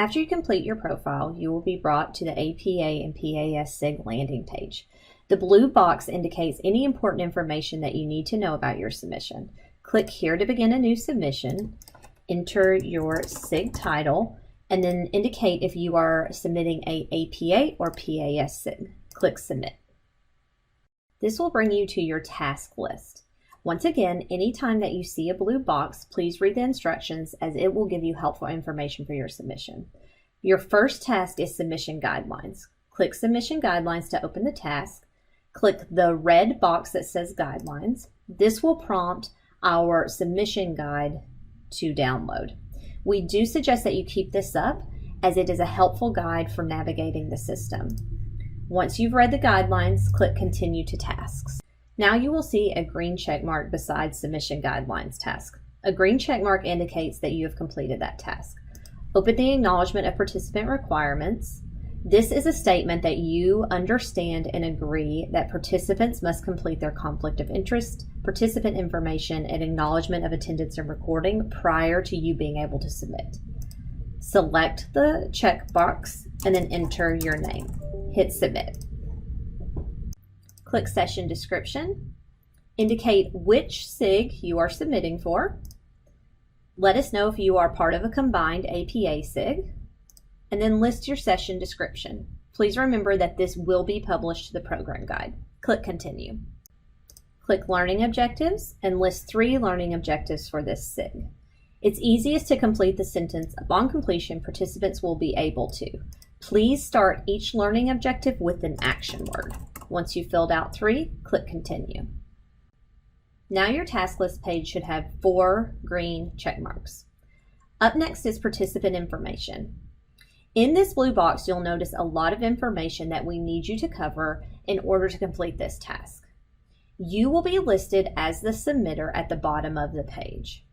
After you complete your profile, you will be brought to the APA and PAS SIG landing page. The blue box indicates any important information that you need to know about your submission. Click here to begin a new submission, enter your SIG title, and then indicate if you are submitting a APA or PAS SIG. Click Submit. This will bring you to your task list. Once again, anytime that you see a blue box, please read the instructions as it will give you helpful information for your submission. Your first task is Submission Guidelines. Click Submission Guidelines to open the task. Click the red box that says Guidelines. This will prompt our submission guide to download. We do suggest that you keep this up as it is a helpful guide for navigating the system. Once you've read the guidelines, click Continue to Tasks. Now you will see a green check mark beside Submission Guidelines task. A green check mark indicates that you have completed that task. Open the Acknowledgement of Participant Requirements. This is a statement that you understand and agree that participants must complete their conflict of interest, participant information, and acknowledgement of attendance and recording prior to you being able to submit. Select the checkbox and then enter your name. Hit Submit. Click Session Description. Indicate which SIG you are submitting for. Let us know if you are part of a combined APA SIG. And then list your session description. Please remember that this will be published to the program guide. Click Continue. Click Learning Objectives and list 3 learning objectives for this SIG. It's easiest to complete the sentence, upon completion, participants will be able to. Please start each learning objective with an action word. Once you've filled out 3, click Continue. Now your task list page should have 4 green check marks. Up next is participant information. In this blue box, you'll notice a lot of information that we need you to cover in order to complete this task. You will be listed as the submitter at the bottom of the page.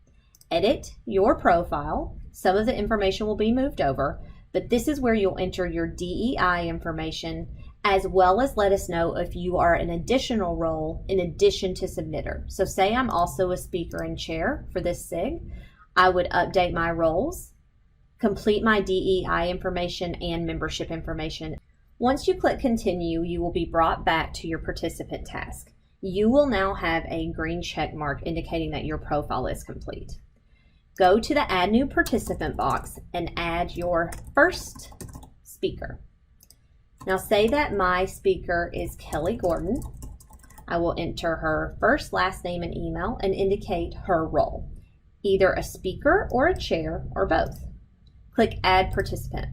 Edit your profile. Some of the information will be moved over, but this is where you'll enter your DEI information, as well as let us know if you are an additional role in addition to submitter. So say I'm also a speaker and chair for this SIG. I would update my roles, complete my DEI information and membership information. Once you click Continue, you will be brought back to your participant task. You will now have a green check mark indicating that your profile is complete. Go to the Add New Participant box and add your first speaker. Now say that my speaker is Kelly Gordon. I will enter her first, last name, and email and indicate her role, either a speaker or a chair or both. Click Add Participant.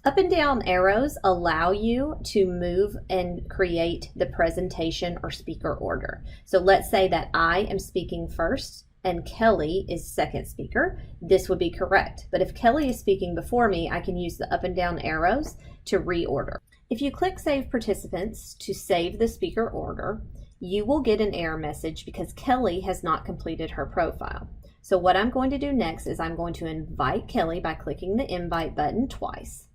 Up and down arrows allow you to move and create the presentation or speaker order. So let's say that I am speaking first and Kelly is second speaker. This would be correct. But if Kelly is speaking before me, I can use the up and down arrows to reorder. If you click Save Participants to save the speaker order, you will get an error message because Kelly has not completed her profile. So what I'm going to do next is I'm going to invite Kelly by clicking the invite button twice.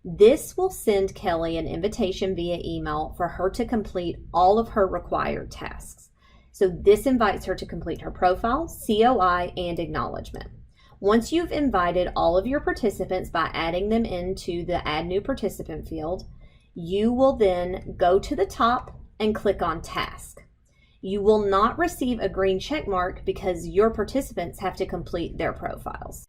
This will send Kelly an invitation via email for her to complete all of her required tasks. So this invites her to complete her profile, COI, and acknowledgement. Once you've invited all of your participants by adding them into the Add New Participant field, you will then go to the top and click on Task. You will not receive a green check mark because your participants have to complete their profiles.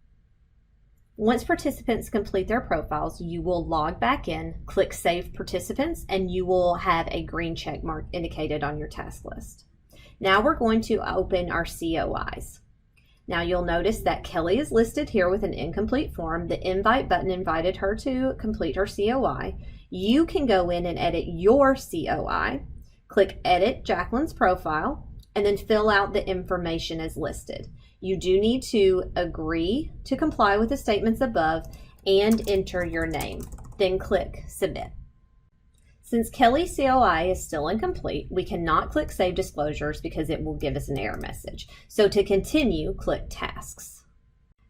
Once participants complete their profiles, you will log back in, click Save Participants, and you will have a green check mark indicated on your task list. Now we're going to open our COIs. Now you'll notice that Kelly is listed here with an incomplete form. The invite button invited her to complete her COI. You can go in and edit your COI. Click Edit Jacqueline's profile and then fill out the information as listed. You do need to agree to comply with the statements above and enter your name. Then click Submit. Since Kelly's COI is still incomplete, we cannot click Save Disclosures because it will give us an error message. So to continue, click Tasks.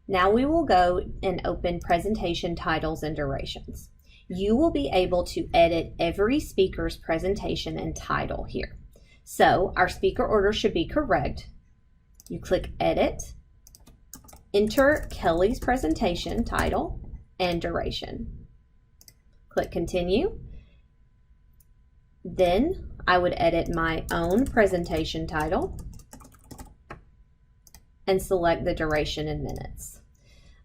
Now we will go and open Presentation Titles and Durations. You will be able to edit every speaker's presentation and title here. So our speaker order should be correct. You click Edit, Enter Kelly's presentation title and duration. Click Continue. Then I would edit my own presentation title and select the duration in minutes.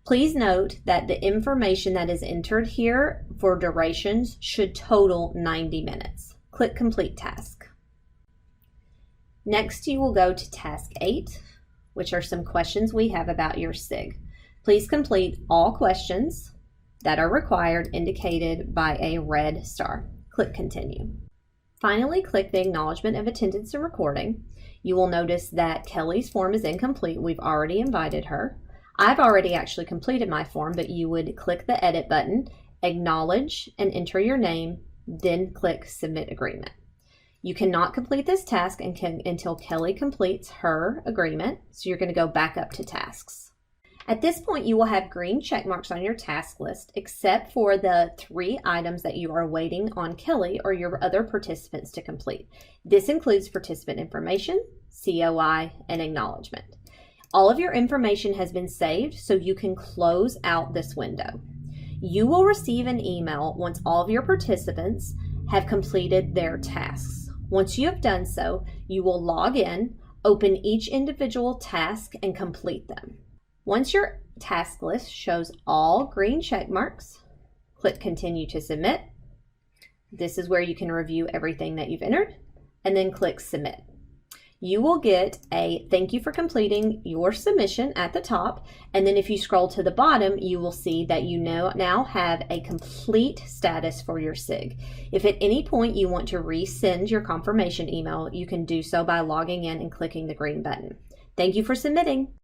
Please note that the information that is entered here for durations should total 90 minutes. Click Complete Task. Next, you will go to Task 8, which are some questions we have about your SIG. Please complete all questions that are required, indicated by a red star. Click Continue. Finally, click the Acknowledgement of Attendance and Recording. You will notice that Kelly's form is incomplete. We've already invited her. I've already actually completed my form, but you would click the Edit button, acknowledge, and enter your name, then click Submit Agreement. You cannot complete this task until Kelly completes her agreement, so you're going to go back up to Tasks. At this point, you will have green check marks on your task list, except for the 3 items that you are waiting on Kelly or your other participants to complete. This includes participant information, COI, and acknowledgement. All of your information has been saved, so you can close out this window. You will receive an email once all of your participants have completed their tasks. Once you have done so, you will log in, open each individual task, and complete them. Once your task list shows all green check marks, click Continue to Submit. This is where you can review everything that you've entered, and then click Submit. You will get a thank you for completing your submission at the top, and then if you scroll to the bottom, you will see that you now have a complete status for your SIG. If at any point you want to resend your confirmation email, you can do so by logging in and clicking the green button. Thank you for submitting.